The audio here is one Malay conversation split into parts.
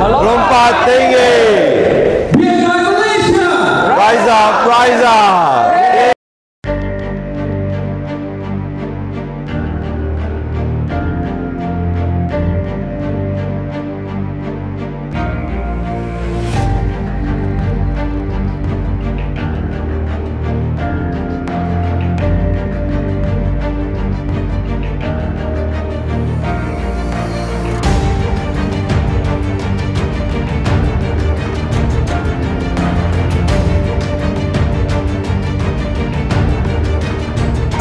Melompat tinggi. Rise up, rise up.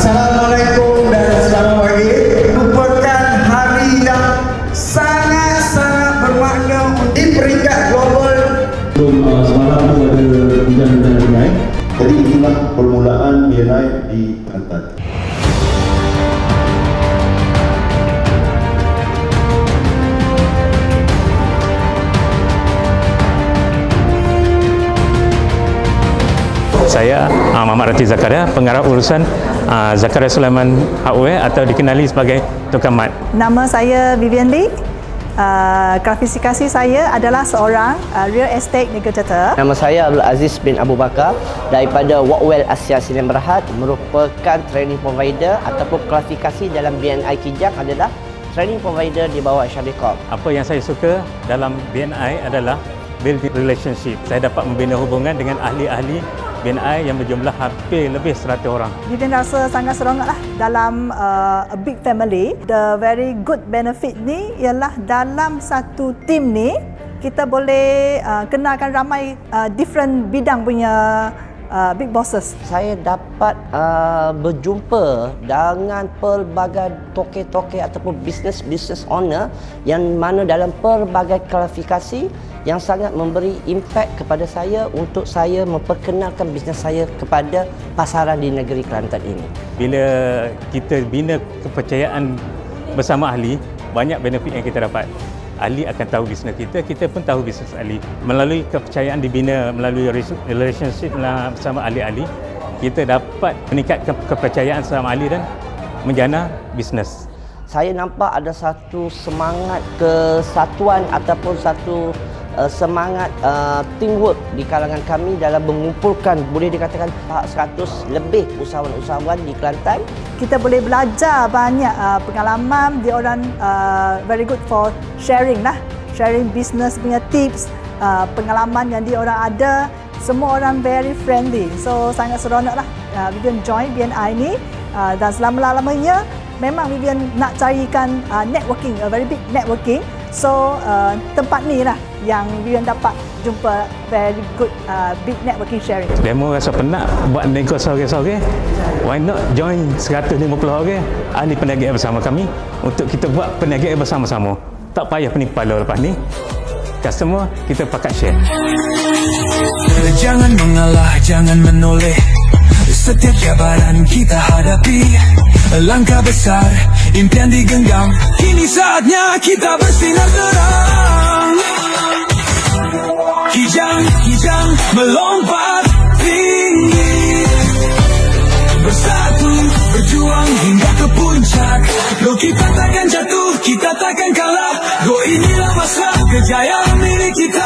Assalamualaikum dan selamat pagi. Merupakan hari yang sangat-sangat bermakna di peringkat global. Semalam tu ada hujan-hujan BNI. Jadi inilah permulaan BNI di Kelantan. Saya Muhammad Rati Zakaria, pengarah urusan Zakaria Sulaiman Hardware atau dikenali sebagai Tukang Mat. Nama saya Vivian Lee. Kualifikasi saya adalah seorang real estate negotiator. Nama saya Abdul Aziz bin Abu Bakar daripada Walkwell Asia Sdn Bhd, merupakan training provider ataupun kualifikasi dalam BNI Kijang adalah training provider di bawah Syariah Corp. Apa yang saya suka dalam BNI adalah building relationship. Saya dapat membina hubungan dengan ahli-ahli BNI yang berjumlah hampir lebih 100 orang. Vivian rasa sangat seronoklah dalam a big family. The very good benefit ni ialah dalam satu team ni kita boleh kenalkan ramai different bidang punya big bosses. Saya dapat berjumpa dengan pelbagai toke-toke ataupun business owner yang mana dalam pelbagai kualifikasi yang sangat memberi impact kepada saya untuk saya memperkenalkan bisnes saya kepada pasaran di negeri Kelantan ini. Bila kita bina kepercayaan bersama ahli, banyak benefit yang kita dapat. Ahli akan tahu bisnes kita, kita pun tahu bisnes ahli. Melalui kepercayaan dibina melalui relationship bersama ahli-ahli, kita dapat meningkatkan kepercayaan sama ahli dan menjana bisnes. Saya nampak ada satu semangat kesatuan ataupun satu semangat teamwork di kalangan kami dalam mengumpulkan boleh dikatakan 100 lebih usahawan-usahawan di Kelantan. Kita boleh belajar banyak pengalaman, dia orang very good for sharing lah, sharing business punya tips, pengalaman yang dia orang ada, semua orang very friendly. So sangat seronok lah Vivian join BNI ni dan selama-lamanya memang Vivian nak carikan networking, a very big networking. So tempat ni lah yang Vivian dapat jumpa very good big networking sharing. Demo rasa penat buat nego sore-sore, why not join 150 orang ahli perniagaan bersama kami untuk kita buat perniagaan bersama-sama. Tak payah pening kepala lepas ni. Customer kita pakat share. Jangan mengalah, jangan menoleh. Setiap cabaran kita hadapi, langkah besar, impian digenggam. Kini saatnya kita bersinar terang. Kijang melompat tinggi, bersatu berjuang hingga ke puncak. Go kita takkan jatuh, kita takkan kalah. Go inilah masa kejayaan milik kita.